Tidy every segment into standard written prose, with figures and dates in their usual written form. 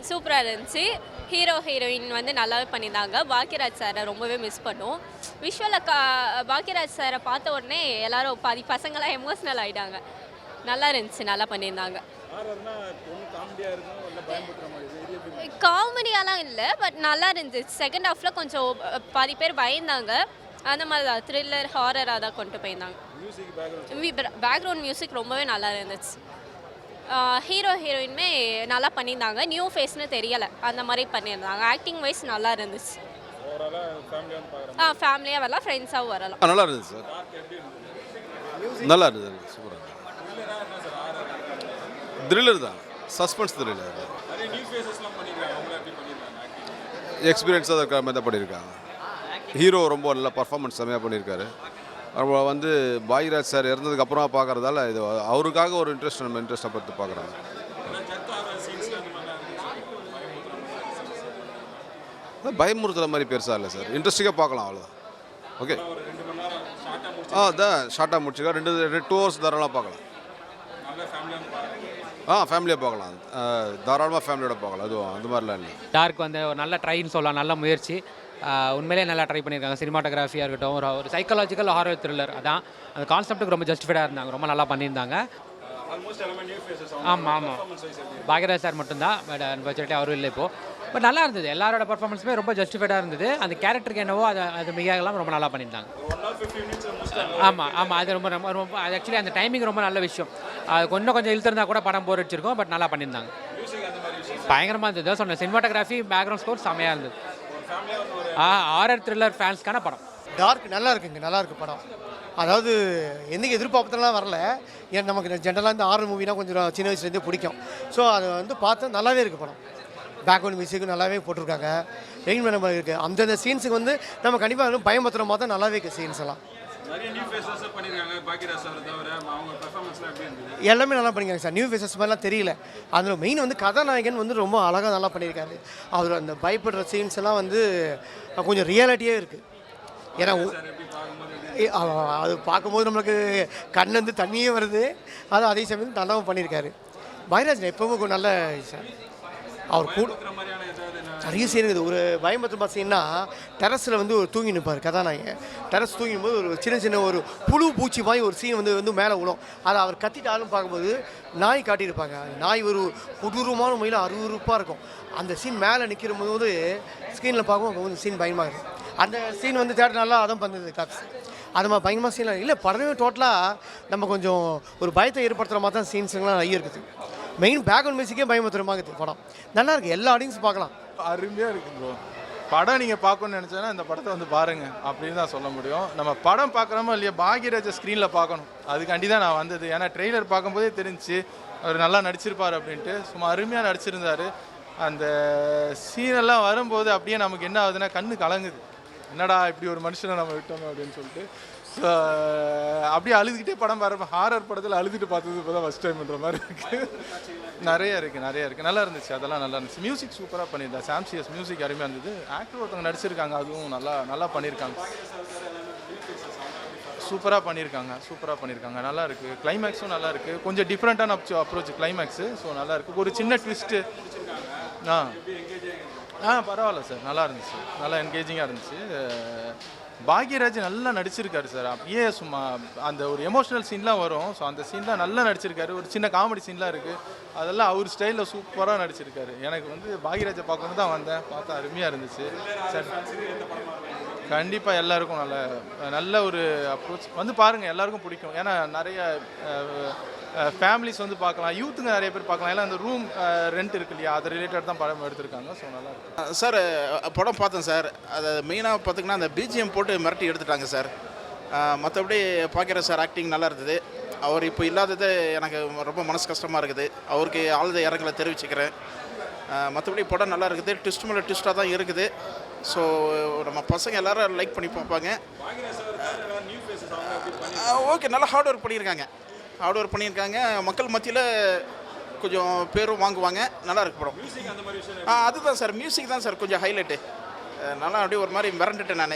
சூப்பராக இருந்துச்சு. Hero heroine வந்து நல்லாவே பண்ணியிருந்தாங்க. பாக்யராஜ் சாரை ரொம்பவே மிஸ் பண்ணோம். விஷுவலில் பாக்யராஜ் சாரை பார்த்த உடனே எல்லாரும் பாதி பசங்களாம் எமோஷ்னல் ஆகிட்டாங்க. நல்லா இருந்துச்சு, நல்லா பண்ணியிருந்தாங்க. காமெடியாலாம் இல்லை, பட் நல்லா இருந்துச்சு. செகண்ட் ஹாஃபில் கொஞ்சம் பாதி பேர் பயந்தாங்க. அந்த மாதிரி தான் த்ரில்லர் ஹாரராக தான் கொண்டு போயிருந்தாங்க. பேக்ரவுண்ட் மியூசிக் ரொம்பவே நல்லா இருந்துச்சு. ஹீரோ ஹீரோயினுமே நல்லா பண்ணியிருந்தாங்க. நியூ ஃபேஸ்னு தெரியலை, அந்த மாதிரி பண்ணியிருந்தாங்க. ஆக்டிங் வைஸ் நல்லா இருந்துச்சு. ஃபேமிலியாக வரலாம், ஃப்ரெண்ட்ஸாகவும் வரலாம். நல்லா இருந்துச்சு சார், நல்லா இருந்தது, சூப்பராக த்ரில்லர் தான், சஸ்பென்ஸ் த்ரில்லர். எக்ஸ்பீரியன்ஸாக இருக்கிற மாதிரி தான் பண்ணியிருக்காங்க. ஹீரோ ரொம்ப நல்லா பர்ஃபார்மன்ஸ் செம்மையாக பண்ணியிருக்காரு. நம்ம வந்து பாக்யராஜ் சார் இறந்ததுக்கப்புறமா பார்க்குறதால இது அவருக்காக ஒரு நம்ம இன்ட்ரெஸ்ட்டை பார்த்து பார்க்குறாங்க. பயமுறுத்துகிற மாதிரி பெருசாக இல்லை சார், இன்ட்ரெஸ்டிங்காக பார்க்கலாம், அவ்வளோதான். ஓகே, ஷார்ட்டாக முடிச்சுக்கா. 2 ஹவர்ஸ் தாராளமாக பார்க்கலாம். ஃபேமிலியாக பார்க்கலாம், தாராளமாக ஃபேமிலியோட பார்க்கலாம். அதுவும் அந்த மாதிரிலாம் இல்லை. டார்க் வந்து ஒரு நல்ல ட்ரைன்னு சொல்லலாம், நல்ல முயற்சி. உண்மையிலே நல்லா ட்ரை பண்ணியிருக்காங்க. சினிமாட்டோகிராஃபியாக இருக்கட்டும், ஒரு சைக்காலஜிக்கல் ஹாரர் த்ரில்லர், அதான் அந்த கான்செப்ட்டுக்கு ரொம்ப ஜஸ்டிஃபைடாக இருந்தாங்க, ரொம்ப நல்லா பண்ணியிருந்தாங்க. ஆமாம், பாக்யராஜ் சார் மட்டும்தான், பட் அன்ஃபார்ச்சுனேட்லி அவரும் இல்லை இப்போது. பட் நல்லா இருந்தது, எல்லாரோட பர்ஃபார்மன்ஸுமே ரொம்ப ஜஸ்டிஃபைடாக இருந்தது. அந்த கேரக்டருக்கு என்னவோ அது மிகவும் ரொம்ப நல்லா பண்ணியிருந்தாங்க. ஆமாம், அது ரொம்ப அது ஆக்சுவலி அந்த டைமிங் ரொம்ப நல்ல விஷயம். அது கொஞ்சம் இழுத்திருந்தா கூட படம் போர் அடிச்சிருக்கோம், பட் நல்லா பண்ணியிருந்தாங்க. பயங்கரமாக இருந்தது. சொன்ன சினிமாட்டோகிராஃபி, பேக்ரவுண்ட் ஸ்கோர் செம்மையாக இருந்தது. ஹாரர் த்ரில்லர் ஃபேன்ஸ்க்கான படம். டார்க் நல்லா இருக்குங்க, நல்லா இருக்குது படம். அதாவது என்றைக்கு எதிர்பார்ப்பதெல்லாம் வரல. ஏன் நமக்கு ஜென்ரலாக இந்த ஹாரர் மூவினா கொஞ்சம் சின்ன வயசுலேருந்தே பிடிக்கும். ஸோ அதை வந்து பார்த்தா நல்லாவே இருக்குது படம். பேக்ரவுண்ட் மியூசிக்கும் நல்லாவே போட்டிருக்காங்க. ரெயின் நம்ம இருக்குது அந்தந்த சீன்ஸுக்கு வந்து நம்ம கண்டிப்பாக பயமுறுத்துகிற மாதிரி தான் நல்லாவே இருக்குது சீன்ஸ் எல்லாம். எல்லாமே நல்லா பண்ணியிருக்காங்க சார். நியூ ஃபேஸஸ் மாதிரிலாம் தெரியல. அதில் மெயின் வந்து கதாநாயகன் வந்து ரொம்ப அழகாக நல்லா பண்ணியிருக்காரு. அவர் அந்த பயப்படுற சீன்ஸ் எல்லாம் வந்து கொஞ்சம் ரியாலிட்டியே இருக்குது. ஏன்னா அது பார்க்கும்போது நம்மளுக்கு கண் வந்து தண்ணியே வருது. அது அதே சமயம் நல்லாவும் பண்ணியிருக்காரு. பாக்யராஜ் எப்பவும் நல்ல சார். அவர் கூட நிறைய சீன் இருக்குது. ஒரு பயம்பத்து சீன்னா டெரஸில் வந்து ஒரு தூங்கி நிற்பார் கதாநாயகன். டெரஸ் தூங்கும் போது ஒரு சின்ன ஒரு புழு பூச்சி மாதிரி ஒரு சீன் வந்து மேலே விழும். அதை அவர் கத்திட்டாலும் பார்க்கும்போது நாய் காட்டியிருப்பாங்க. நாய் ஒரு கொடூரமான முறையில் அருவருப்பாக இருக்கும். அந்த சீன் மேலே நிற்கிற போது ஸ்க்ரீனில் பார்க்கும்போது கொஞ்சம் சீன் பயமாக இருக்கும். அந்த சீன் வந்து தேட்டர் நல்லா அதான் பண்ணுது காசு. அது மாதிரி பயங்கரமாக சீன்லாம் இல்லை. படமே டோட்டலாக நம்ம கொஞ்சம் ஒரு பயத்தை ஏற்படுத்துகிற மாதிரி தான் சீன்ஸுங்கெலாம் நிறைய இருக்குது. மெயின் பேக்ரவுண்ட் மியூசிக்கே பயமுறுத்துகிற மாதிரி இருக்குது படம். நல்லா இருக்குது, எல்லா ஆடியன்ஸும் பார்க்கலாம். அருமையாக இருக்குது ப்ரோ. படம் நீங்கள் பார்க்கணுன்னு நினச்சோன்னா இந்த படத்தை வந்து பாருங்கள் அப்படின்னு தான் சொல்ல முடியும். நம்ம படம் பார்க்குறோமோ இல்லையா, பாக்யராஜை ஸ்க்ரீனில் பார்க்கணும். அதுக்காண்டி தான் நான் வந்தது. ஏன்னா ட்ரெய்லர் பார்க்கும்போதே தெரிஞ்சு அவர் நல்லா நடிச்சிருப்பார் அப்படின்ட்டு. சும்மா அருமையாக நடிச்சிருந்தார். அந்த சீனெல்லாம் வரும்போது அப்படியே நமக்கு என்ன ஆகுதுன்னா கண்ணு கலங்குது. என்னடா இப்படி ஒரு மனுஷனை நம்ம விட்டோம் அப்படின்னு சொல்லிட்டு. ஸோ அப்படியே அழுதுகிட்டே படம் பாரு. ஹாரர் படத்தில் அழுதுட்டு பார்த்தது இப்போ தான் ஃபஸ்ட் டைம்ன்ற மாதிரி இருக்குது. நிறைய இருக்குது, நல்லா இருந்துச்சு. அதெல்லாம் நல்லா இருந்துச்சு. மியூசிக் சூப்பராக பண்ணியிருந்தேன். சாம்சியஸ் மியூசிக் அருமையாக இருந்தது. ஆக்டர் ஒருத்தவங்க நடிச்சிருக்காங்க, அதுவும் நல்லா பண்ணியிருக்காங்க. சூப்பராக பண்ணியிருக்காங்க. நல்லா இருக்குது. கிளைமேக்ஸும் நல்லா இருக்குது. கொஞ்சம் டிஃப்ரெண்ட்டான அப்ரோச் கிளைமேக்ஸு. ஸோ நல்லா இருக்குது. ஒரு சின்ன ட்விஸ்ட்டு. பரவாயில்ல சார், நல்லா இருந்துச்சு. நல்லா என்கேஜிங்காக இருந்துச்சு. பாக்யராஜ் நல்லா நடிச்சிருக்காரு சார். அப்படியே சும்மா அந்த ஒரு எமோஷ்னல் சீன்லாம் வரும். ஸோ அந்த சீன்லாம் நல்லா நடிச்சிருக்காரு. ஒரு சின்ன காமெடி சீன்லாம் இருக்குது. அதெல்லாம் அவர் ஸ்டைலில் சூப்பராக நடிச்சிருக்காரு. எனக்கு வந்து பாக்யராஜை பார்க்கணும் தான் வந்தேன். பார்த்தா அருமையாக இருந்துச்சு சார். கண்டிப்பாக எல்லாருக்கும் நல்ல ஒரு அப்ரோச் வந்து பாருங்கள், எல்லாருக்கும் பிடிக்கும். ஏன்னா நிறைய ஃபேமிலிஸ் வந்து பார்க்கலாம், யூத்துங்க நிறைய பேர் பார்க்கலாம். ஏன்னா அந்த ரூம் ரெண்ட் இருக்கு இல்லையா, அது ரிலேட்டட் தான் படம் எடுத்திருக்காங்க. ஸோ நல்லா இருக்கு சார். படம் பார்த்தேன் சார். அது மெயினாக பார்த்திங்கன்னா அந்த பிஜிஎம் போட்டு மிரட்டி எடுத்துட்டாங்க சார். மற்றபடி பாக்யராஜ் சார் ஆக்டிங் நல்லா இருந்தது. அவர் இப்போ இல்லாதது எனக்கு ரொம்ப மனசு கஷ்டமாக இருக்குது. அவருக்கு ஆழ்ந்த இரங்கலை தெரிவிச்சுக்கிறேன். மற்றபடி படம் நல்லா இருக்குது. ட்விஸ்ட் மேலே ட்விஸ்ட்டாக தான் இருக்குது. ஸோ நம்ம பசங்க எல்லோரும் லைக் பண்ணி பார்ப்பாங்க. ஓகே, நல்லா ஹார்ட் ஒர்க் பண்ணியிருக்காங்க. மக்கள் மத்தியில் கொஞ்சம் பேரும் வாங்குவாங்க. நல்லா இருக்கு படம். அதுதான் சார், மியூசிக் தான் சார் கொஞ்சம் ஹைலைட்டு. நல்லா அப்படியே ஒரு மாதிரி மிரண்டுட்டேன் நான்.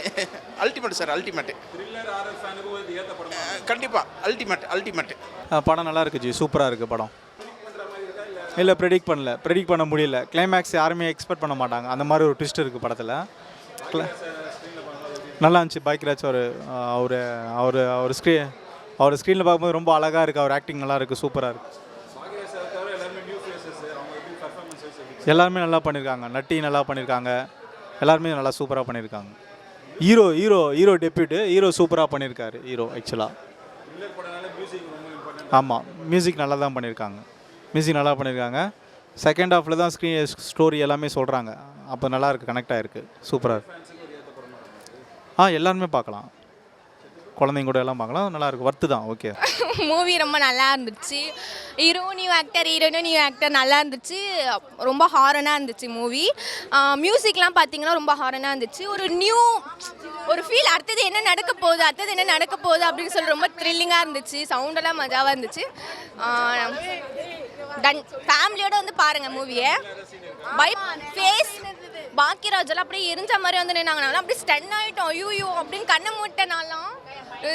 Ultimate sir, ultimate. கண்டிப்பாக அல்டிமேட். படம் நல்லா இருக்குது ஜி, சூப்பராக இருக்குது படம். இல்லை ப்ரெடிக்ட் பண்ண முடியல. கிளைமேக்ஸ் யாருமே எக்ஸ்பெக்ட் பண்ண மாட்டாங்க. அந்த மாதிரி ஒரு ட்விஸ்ட் இருக்குது படத்தில். நல்லா இருந்துச்சு. பாக்யராஜ் அவர் ஸ்க்ரீனில் பார்க்கும்போது ரொம்ப அழகாக இருக்குது. அவர் ஆக்டிங் நல்லா இருக்குது, சூப்பராக இருக்குது. எல்லாருமே நல்லா பண்ணியிருக்காங்க. நட்டி நல்லா பண்ணியிருக்காங்க. எல்லாருமே நல்லா சூப்பராக பண்ணியிருக்காங்க. ஹீரோ டெபியூட்டு. ஹீரோ சூப்பராக பண்ணியிருக்காரு. ஹீரோ ஆக்சுவலாக ஆமாம், மியூசிக் நல்லா தான் பண்ணியிருக்காங்க. செகண்ட் ஹாஃபில் தான் ஸ்டோரி எல்லாமே சொல்கிறாங்க. அப்போ நல்லா இருக்குது, கனெக்ட் ஆகிருக்கு, சூப்பராக இருக்குது. எல்லாருமே பார்க்கலாம். குழந்தைங்க கூட எல்லாம் பார்க்கலாம். நல்லாயிருக்கு, ஒர்த்து தான். ஓகே. மூவி ரொம்ப நல்லா இருந்துச்சு. ஹீரோனும் நியூ ஆக்டர் நல்லா இருந்துச்சு. ரொம்ப ஹாரனாக இருந்துச்சு மூவி. மியூசிக்லாம் பார்த்தீங்கன்னா ரொம்ப ஹாரனாக இருந்துச்சு. ஒரு ஃபீல், அடுத்தது என்ன நடக்க போகுது அப்படின்னு சொல்லி ரொம்ப த்ரில்லிங்காக இருந்துச்சு. சவுண்டெல்லாம் மஜாவாக இருந்துச்சு. ஃபேமிலியோட வந்து பாருங்கள் மூவியை. ஃபேஸ் பாக்கியராஜெல்லாம் அப்படியே எரிஞ்ச மாதிரி வந்து நின்னாங்க. அப்படியே ஸ்டன் ஆகிட்டோம். ஐயோ அப்படின்னு கண்ணை மூட்டனாலாம்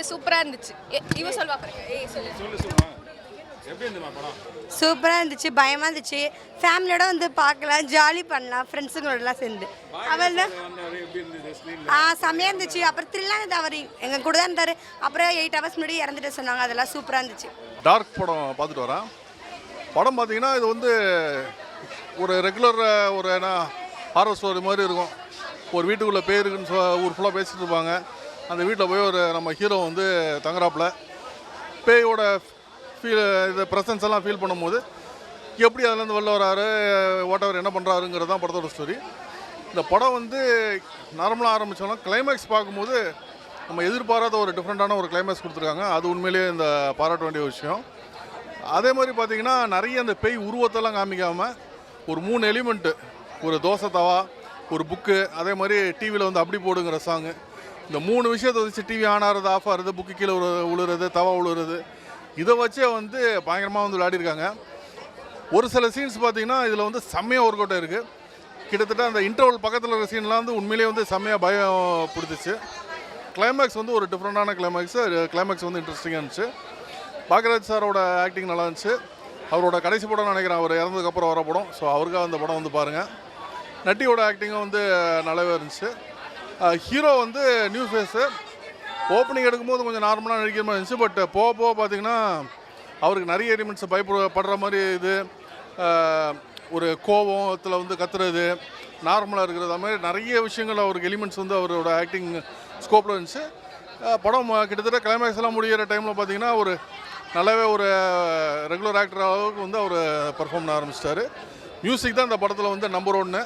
சூப்பராக இருந்துச்சு. இவன் சொல்லுவாங்க. சூப்பராக இருந்துச்சு, பயமாக இருந்துச்சு. ஃபேமிலியோட வந்து பார்க்கலாம், ஜாலி பண்ணலாம், ஃப்ரெண்ட்ஸுங்களோடலாம் சேர்ந்து. அவள் செம்மையாக இருந்துச்சு. அப்புறம் த்ரில்லாக இருந்தது. அவர் எங்கள் கூட தான் இருந்தார். அப்புறம் 8 hours முன்னாடி இறந்துட்டு சொன்னாங்க. அதெல்லாம் சூப்பராக இருந்துச்சு. டார்க் படம் பார்த்துட்டு வரேன். படம் பார்த்தீங்கன்னா இது வந்து ஒரு ரெகுலர் ஒரு என்ன ஹாரர் ஸ்டோரி மாதிரி இருக்கும். ஒரு வீட்டுக்குள்ளே பேய் இருக்குன்னு ஊர் ஃபுல்லாக பேசிகிட்டு இருப்பாங்க. அந்த வீட்டில் போய் ஒரு நம்ம ஹீரோ வந்து தங்குறாப்புல பேயோட இது ப்ரெசன்ஸ் எல்லாம் ஃபீல் பண்ணும்போது எப்படி அதுலேருந்து வெளில வராரு, வாட்டவர் என்ன பண்ணுறாருங்கிறது தான் படத்தோட ஸ்டோரி. இந்த படம் வந்து நார்மலாக ஆரம்பித்தாலும் கிளைமேக்ஸ் பார்க்கும்போது நம்ம எதிர்பாராத ஒரு டிஃப்ரெண்ட்டான ஒரு கிளைமேக்ஸ் கொடுத்துருக்காங்க. அது உண்மையிலேயே இந்த பாராட்ட வேண்டிய விஷயம். அதே மாதிரி பார்த்திங்கன்னா நிறைய அந்த பேய் உருவத்தெல்லாம் காமிக்காமல் ஒரு 3 எலிமெண்ட்டு, ஒரு தோசை தவா, ஒரு புக்கு, அதே மாதிரி டிவியில் வந்து அப்படி போடுங்கிற சாங்கு, இந்த 3 விஷயத்தை வச்சு டிவி ஆன் ஆகிறது, ஆஃப் ஆகிறது, புக்கு கீழே உழுறது, தவா உழுறது, இதை வச்சே வந்து பயங்கரமாக வந்து விளையாடிருக்காங்க. ஒரு சில சீன்ஸ் பார்த்திங்கன்னா இதில் வந்து செம்மையாக ஒர்க் அவுட் இருக்குது. கிட்டத்தட்ட அந்த இன்டர்வல் பக்கத்தில் இருக்கிற சீன்லாம் வந்து உண்மையிலேயே வந்து செம்மையாக பயம் பிடிச்சிச்சு. கிளைமேக்ஸ் வந்து ஒரு டிஃப்ரெண்ட்டான கிளைமேக்ஸ் வந்து இன்ட்ரெஸ்டிங்காக இருந்துச்சு. பாக்யராஜ் சாரோட ஆக்டிங் நல்லா இருந்துச்சு. அவரோட கடைசி படம் நினைக்கிறேன், அவர் இறந்ததுக்கப்புறம் வர படம். ஸோ அவருக்காக அந்த படம் வந்து பாருங்கள். நட்டியோட ஆக்டிங்கும் வந்து நல்லாவே இருந்துச்சு. ஹீரோ வந்து நியூ ஃபேஸு. ஓப்பனிங் எடுக்கும்போது கொஞ்சம் நார்மலாக நடிக்கிற மாதிரி இருந்துச்சு. பட் போக போக பார்த்திங்கன்னா அவருக்கு நிறைய எலிமெண்ட்ஸ் பயப்படுற மாதிரி இது, ஒரு கோபத்தில் வந்து கத்துறது, நார்மலாக இருக்கிறது, அது மாதிரி நிறைய விஷயங்கள் அவருக்கு எலிமெண்ட்ஸ் வந்து அவரோட ஆக்டிங் ஸ்கோப்பில் இருந்துச்சு. படம் கிட்டத்தட்ட கிளைமேக்ஸ் எல்லாம் முடிகிற டைமில் பார்த்திங்கன்னா ஒரு நல்லாவே ஒரு ரெகுலர் ஆக்டர் அளவுக்கு வந்து அவர் பர்ஃபார்ம் பண்ண ஆரம்பிச்சிட்டாரு. மியூசிக் தான் இந்த படத்தில் வந்து நம்பர் 1.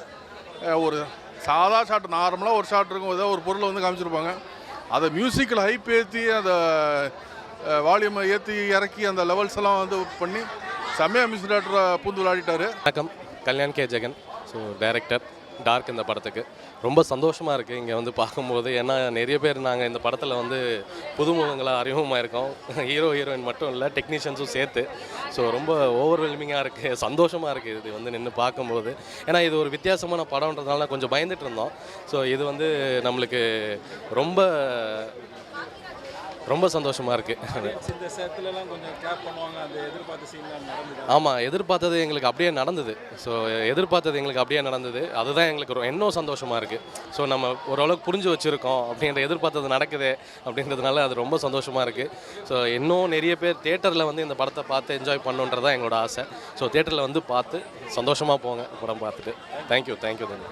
ஒரு சாதா ஷாட், நார்மலாக ஒரு ஷாட் இருக்கும், ஏதோ ஒரு பொருளை வந்து காமிச்சிருப்பாங்க. அதை மியூசிக்கில் ஹைப் ஏற்றி அந்த வால்யூமை ஏற்றி இறக்கி அந்த லெவல்ஸ் எல்லாம் வந்து பண்ணி செம்மையாக மியூசிக் டைரக்டரை பூந்து விளையாடிட்டார். வணக்கம், Kalyan K Jagan. So director dark. இந்த படத்துக்கு ரொம்ப சந்தோஷமாக இருக்குது இங்கே வந்து பார்க்கும்போது. ஏன்னா நிறைய பேர் நாங்கள் இந்த படத்தில் வந்து புதுமுகங்களாக அறிமுகமாக இருக்கோம். ஹீரோயின் மட்டும் இல்லை, டெக்னீஷியன்ஸும் சேர்த்து. ஸோ ரொம்ப ஓவர்வெல்மிங்காக இருக்குது, சந்தோஷமாக இருக்குது இது வந்து நின்று பார்க்கும்போது. ஏன்னா இது ஒரு வித்தியாசமான படம்ன்றதுனால கொஞ்சம் பயந்துட்டு இருந்தோம். ஸோ இது வந்து நம்மளுக்கு ரொம்ப ரொம்ப சந்தோஷமாக இருக்குது. ஆமாம், எதிர்பார்த்தது எங்களுக்கு அப்படியே நடந்தது. அதுதான் எங்களுக்கு இன்னும் சந்தோஷமாக இருக்குது. ஸோ நம்ம ஓரளவுக்கு புரிஞ்சு வச்சுருக்கோம் அப்படின்ற எதிர்பார்த்தது நடக்குது அப்படின்றதுனால அது ரொம்ப சந்தோஷமாக இருக்குது. ஸோ இன்னும் நிறைய பேர் தேட்டரில் வந்து இந்த படத்தை பார்த்து என்ஜாய் பண்ணுன்றதான் எங்களோட ஆசை. ஸோ தேட்டரில் வந்து பார்த்து சந்தோஷமாக போங்க படம் பார்த்துட்டு. தேங்க்யூ.